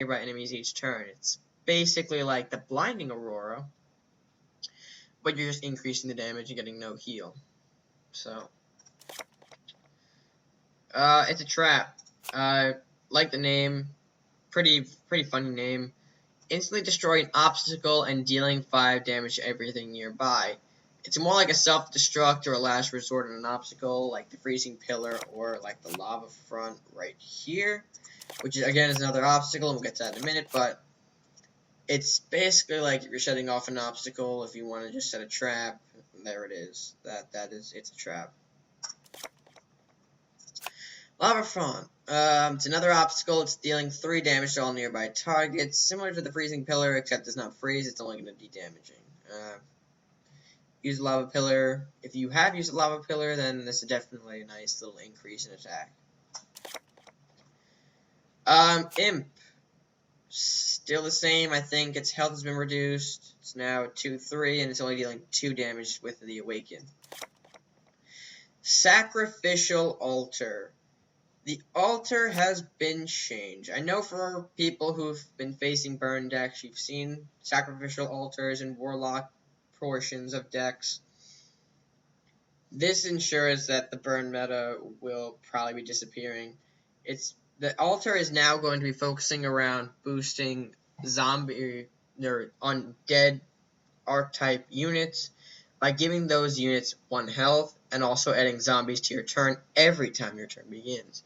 nearby enemies each turn. It's basically like the Blinding Aurora, but you're just increasing the damage and getting no heal. So, it's a trap. Like the name, pretty funny name. Instantly destroy an obstacle and dealing 5 damage to everything nearby. It's more like a self-destruct or a last resort on an obstacle, like the freezing pillar or like the lava front right here, which is, again, is another obstacle, and we'll get to that in a minute, but it's basically like if you're setting off an obstacle, if you want to just set a trap, there it is. It's a trap. Lava front. It's another obstacle. It's dealing 3 damage to all nearby targets, similar to the freezing pillar, except it's not freeze, it's only going to be damaging. Use a lava pillar. If you have used a lava pillar, then this is definitely a nice little increase in attack. Imp. Still the same. I think its health has been reduced. It's now 2-3, and it's only dealing 2 damage with the Awaken. Sacrificial Altar. The altar has been changed. I know for people who've been facing burn decks, you've seen sacrificial altars and warlock portions of decks. This ensures that the burn meta will probably be disappearing. The altar is now going to be focusing around boosting zombie or undead archetype units by giving those units 1 health and also adding zombies to your turn every time your turn begins.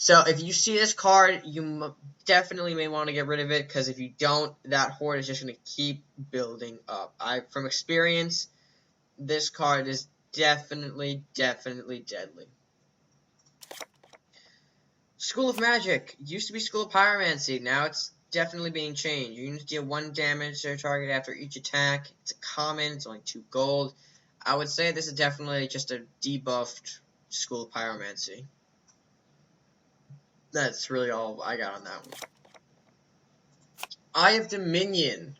So if you see this card, you definitely may want to get rid of it, because if you don't, that horde is just going to keep building up. From experience, this card is definitely deadly. School of Magic. It used to be School of Pyromancy. Now it's definitely being changed. Your units deal 1 damage to their target after each attack. It's a common. It's only 2 gold. I would say this is definitely just a debuffed School of Pyromancy. That's really all I got on that one. Eye of Dominion.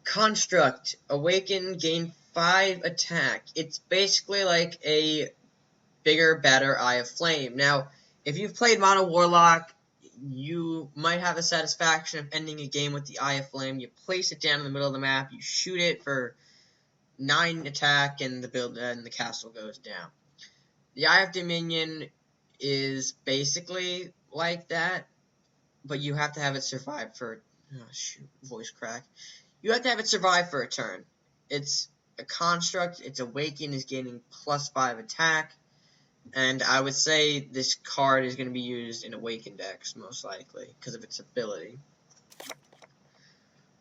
Construct. Awaken. Gain 5 attack. It's basically like a bigger, better Eye of Flame. Now, if you've played Mono Warlock, you might have the satisfaction of ending a game with the Eye of Flame. You place it down in the middle of the map. You shoot it for 9 attack, and the castle goes down. The Eye of Dominion is basically like that, but you have to have it survive for voice crack. You have to have it survive for a turn. It's a construct. Its Awaken is gaining +5 attack, and I would say this card is going to be used in Awaken decks most likely because of its ability.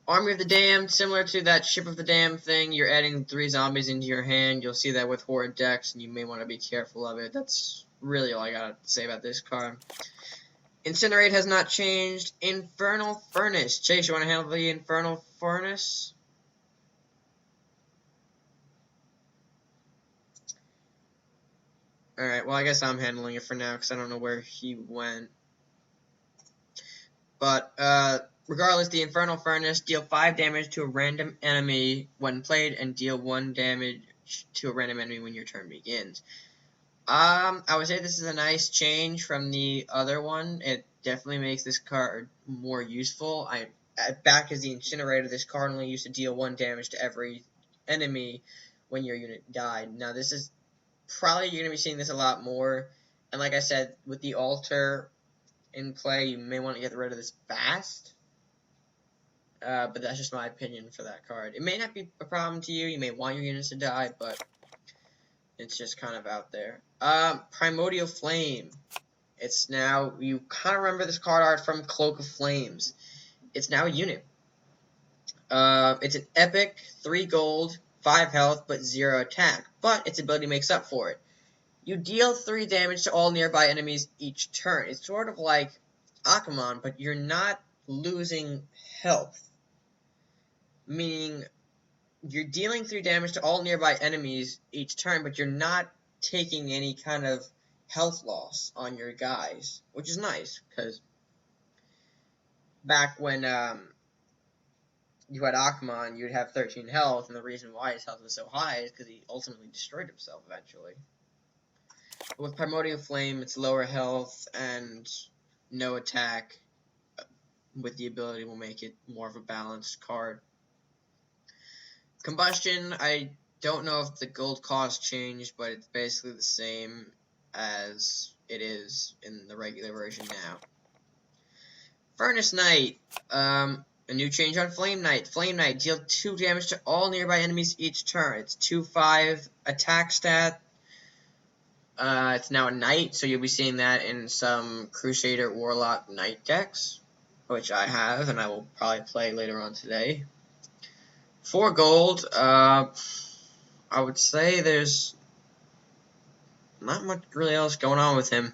Army of the Damned, similar to that Ship of the Damned thing, you're adding 3 zombies into your hand. You'll see that with Horde decks, and you may want to be careful of it. That's really all I gotta say about this card. Incinerate has not changed. Infernal Furnace. Chase, you want to handle the Infernal Furnace? Alright, well, I guess I'm handling it for now, because I don't know where he went. But, regardless, the Infernal Furnace, deal 5 damage to a random enemy when played, and deal 1 damage to a random enemy when your turn begins. I would say this is a nice change from the other one. It definitely makes this card more useful. Back as the Incinerator, this card only used to deal 1 damage to every enemy when your unit died. Now, this is probably, you're going to be seeing this a lot more. And like I said, with the altar in play, you may want to get rid of this fast. But that's just my opinion for that card. It may not be a problem to you. You may want your units to die, but it's just kind of out there. Primordial Flame. It's now, you kind of remember this card art from Cloak of Flames. It's now a unit. It's an epic, 3 gold, 5 health, but 0 attack. But its ability makes up for it. You deal 3 damage to all nearby enemies each turn. It's sort of like Akamon, but you're not losing health. Meaning, you're dealing 3 damage to all nearby enemies each turn, but you're not taking any kind of health loss on your guys, which is nice, because back when you had Akamon, you'd have 13 health, and the reason why his health was so high is because he ultimately destroyed himself eventually. But with Primordial Flame, it's lower health and no attack, with the ability will make it more of a balanced card. Combustion, I don't know if the gold cost changed, but it's basically the same as it is in the regular version now. Furnace Knight, a new change on Flame Knight. Flame Knight, deal 2 damage to all nearby enemies each turn. It's 2/5 attack stat. It's now a Knight, so you'll be seeing that in some Crusader Warlock Knight decks, which I have, and I will probably play later on today. 4 gold, I would say there's not much really else going on with him.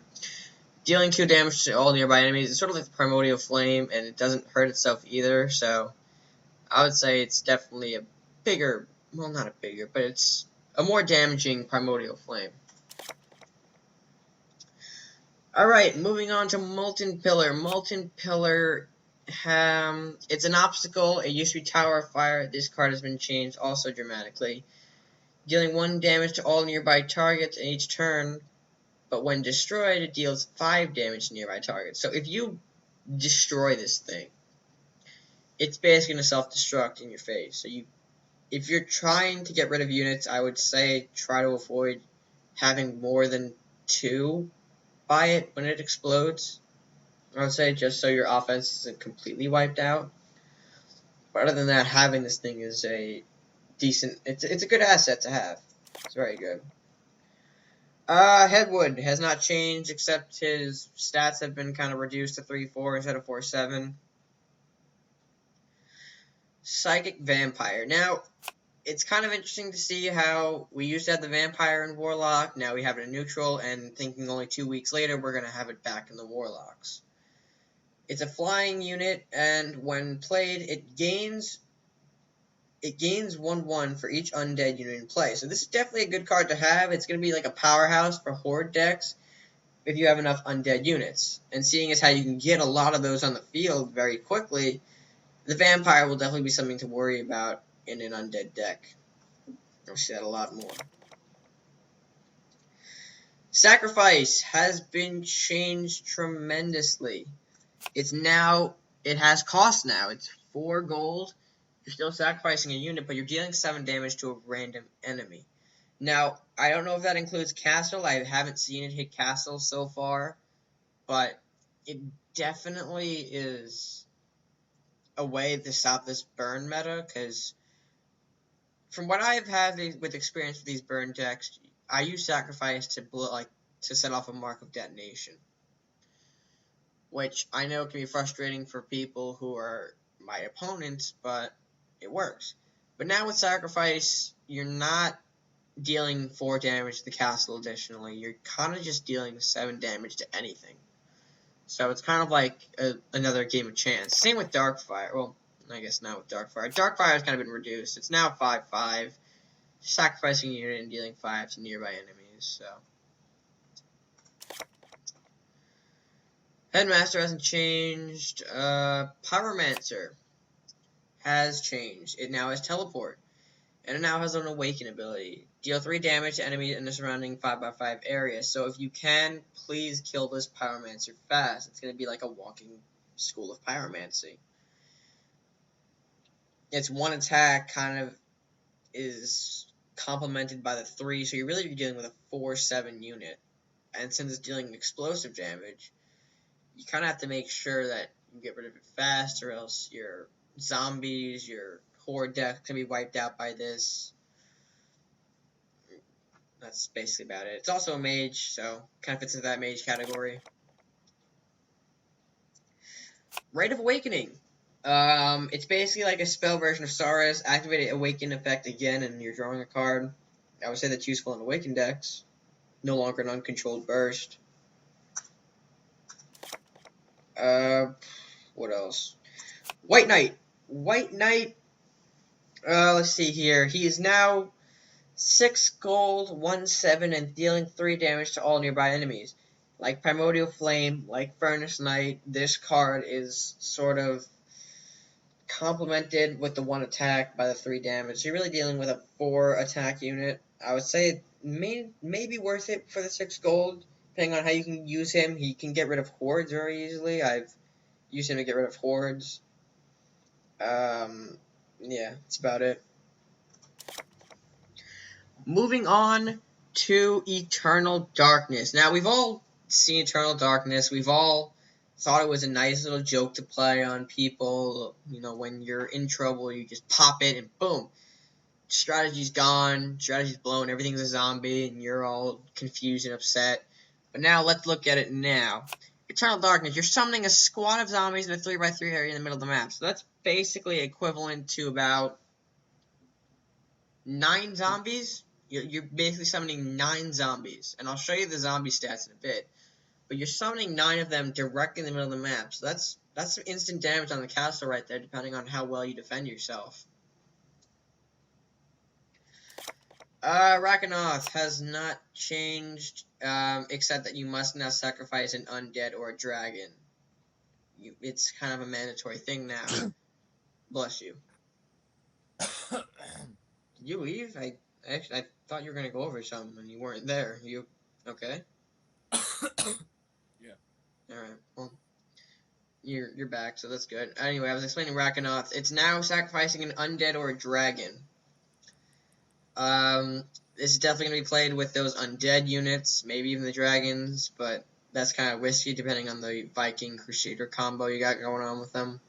Dealing 2 damage to all nearby enemies. It's sort of like the Primordial Flame, and it doesn't hurt itself either, so I would say it's definitely a bigger, well, not a bigger, but it's a more damaging Primordial Flame. Alright, moving on to Molten Pillar. Molten Pillar, it's an obstacle. It used to be Tower of Fire. This card has been changed also dramatically. Dealing 1 damage to all nearby targets in each turn, but when destroyed, it deals 5 damage to nearby targets. So if you destroy this thing, it's basically going to self-destruct in your face. So if you're trying to get rid of units, I would say try to avoid having more than 2 by it when it explodes. I would say just so your offense isn't completely wiped out. But other than that, having this thing is a decent, it's a good asset to have. It's very good. Headwood has not changed, except his stats have been kind of reduced to 3/4 instead of 4/7. Psychic Vampire. Now, it's kind of interesting to see how we used to have the Vampire in Warlock, now we have it in Neutral, and thinking only 2 weeks later we're going to have it back in the Warlocks. It's a flying unit, and when played, it gains 1/1 for each undead unit in play. So this is definitely a good card to have. It's going to be like a powerhouse for Horde decks if you have enough undead units. And seeing as how you can get a lot of those on the field very quickly, the Vampire will definitely be something to worry about in an undead deck. I'll see that a lot more. Sacrifice has been changed tremendously. It has cost now. It's 4 gold. You're still sacrificing a unit, but you're dealing 7 damage to a random enemy. Now, I don't know if that includes Castle. I haven't seen it hit Castle so far, but it definitely is a way to stop this burn meta, because from what I've had with experience with these burn decks, I use Sacrifice to set off a Mark of Detonation, which I know can be frustrating for people who are my opponents, but it works. But now with Sacrifice, you're not dealing 4 damage to the castle additionally. You're kind of just dealing 7 damage to anything. So it's kind of like another game of chance. Same with Darkfire. Well, I guess not with Darkfire. Darkfire has kind of been reduced. It's now 5/5. Sacrificing a unit and dealing 5 to nearby enemies. So Headmaster hasn't changed. Pyromancer has changed. It now has Teleport. And it now has an Awaken ability. Deal 3 damage to enemies in the surrounding 5/5 area. So if you can, please kill this Pyromancer fast. It's going to be like a walking school of Pyromancy. Its 1 attack kind of is complemented by the 3, so you're really dealing with a 4/7 unit. And since it's dealing explosive damage, you kind of have to make sure that you get rid of it fast, or else your zombies, your Horde deck can be wiped out by this. That's basically about it. It's also a mage, so kind of fits into that mage category. Rite of Awakening. It's basically like a spell version of Saurus. Activate Awaken effect again, and you're drawing a card. I would say that's useful in Awaken decks. No longer an uncontrolled burst. What else? White Knight. White Knight. Let's see here. He is now 6 gold, 1/7, and dealing 3 damage to all nearby enemies. Like Primordial Flame, like Furnace Knight, this card is sort of complemented with the 1 attack by the 3 damage. So you're really dealing with a 4 attack unit. I would say it may be worth it for the 6 gold, depending on how you can use him. He can get rid of hordes very easily. I've using to get rid of hordes. Yeah, that's about it. Moving on to Eternal Darkness. Now, we've all seen Eternal Darkness. We've all thought it was a nice little joke to play on people. You know, when you're in trouble, you just pop it and boom. Strategy's gone, strategy's blown, everything's a zombie, and you're all confused and upset. But now, let's look at it now. Eternal Darkness, you're summoning a squad of zombies in a 3x3 area in the middle of the map. So that's basically equivalent to about 9 zombies. You're basically summoning 9 zombies. And I'll show you the zombie stats in a bit. But you're summoning 9 of them directly in the middle of the map. So that's some instant damage on the castle right there, depending on how well you defend yourself. Rakanoth has not changed, except that you must now sacrifice an undead or a dragon. It's kind of a mandatory thing now. Bless you. Did you leave? I thought you were gonna go over something and you weren't there. You okay? Yeah. All right. Well, you're back, so that's good. Anyway, I was explaining Rakanoth. It's now sacrificing an undead or a dragon. This is definitely going to be played with those undead units, maybe even the dragons, but that's kind of risky depending on the Viking Crusader combo you got going on with them.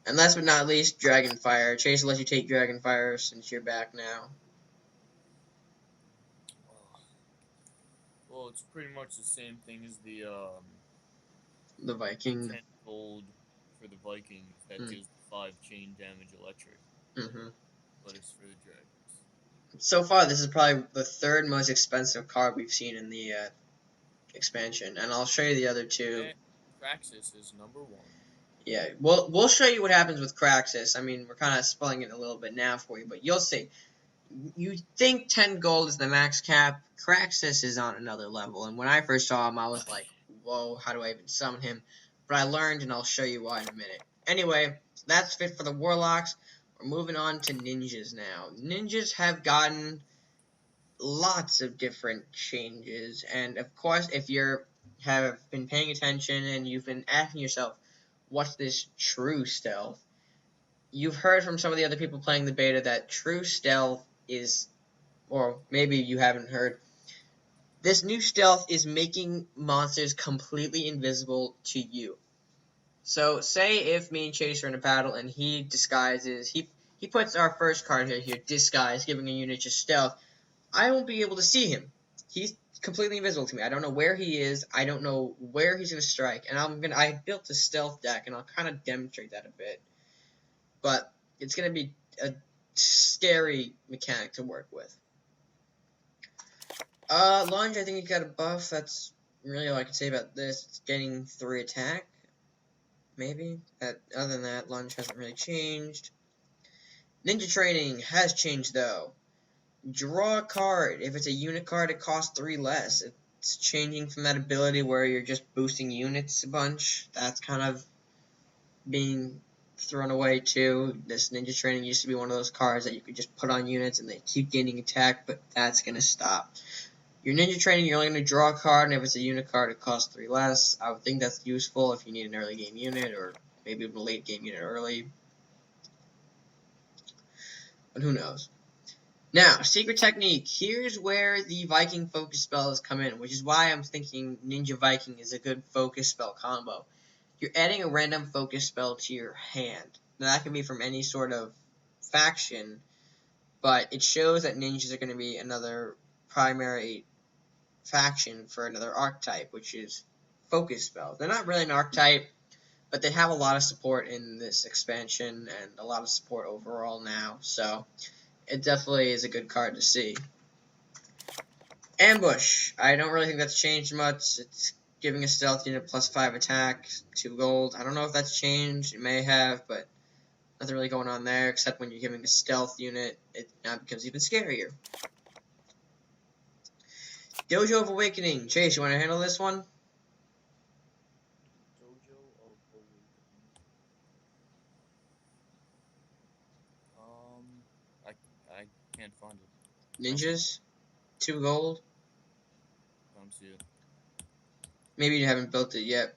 And last but not least, Dragonfire. Chase will let you take Dragonfire since you're back now. Well, it's pretty much the same thing as the Viking. 10 gold for the Vikings that deals 5 chain damage electric. But it's for the dragons. So far, this is probably the 3rd most expensive card we've seen in the expansion, and I'll show you the other 2. Craxus is number 1. Yeah, we'll show you what happens with Craxus. I mean, we're kind of spoiling it a little bit now for you, but you'll see. You think 10 gold is the max cap. Craxus is on another level, and when I first saw him, I was like, whoa, how do I even summon him? But I learned, and I'll show you why in a minute. Anyway, that's it for the Warlocks. We're moving on to Ninjas now. Ninjas have gotten lots of different changes, and of course, if you have been paying attention and you've been asking yourself, what's this true stealth? You've heard from some of the other people playing the beta that true stealth is, or maybe you haven't heard, this new stealth is making monsters completely invisible to you. So, say if me and Chase are in a battle and he disguises, he puts our first card here, disguise, giving a unit just stealth, I won't be able to see him. He's completely invisible to me. I don't know where he is. I don't know where he's going to strike. And I built a stealth deck, and I'll kind of demonstrate that a bit. But it's going to be a scary mechanic to work with. Lunge, I think he got a buff. That's really all I can say about this. It's getting 3 attack. Maybe. Other than that, Lunge hasn't really changed. Ninja Training has changed, though. Draw a card. If it's a unit card, it costs 3 less. It's changing from that ability where you're just boosting units a bunch. That's kind of being thrown away too. This Ninja Training used to be one of those cards that you could just put on units and they keep gaining attack, but that's going to stop. Your Ninja Training, you're only going to draw a card, and if it's a unit card, it costs 3 less. I would think that's useful if you need an early game unit, or maybe even a late game unit early. But who knows. Now, Secret Technique. Here's where the Viking focus spells come in, which is why I'm thinking Ninja Viking is a good focus spell combo. You're adding a random focus spell to your hand. Now, that can be from any sort of faction, but it shows that ninjas are going to be another primary faction for another archetype, which is focus spells. They're not really an archetype, but they have a lot of support in this expansion and a lot of support overall now, so it definitely is a good card to see. Ambush. I don't really think that's changed much. It's giving a stealth unit plus 5 attack, 2 gold. I don't know if that's changed. It may have, but nothing really going on there, except when you're giving a stealth unit, it now becomes even scarier. Dojo of Awakening. Chase, you want to handle this one? Dojo of Awakening. I can't find it. Ninjas? 2 gold? I don't see it. Maybe you haven't built it yet.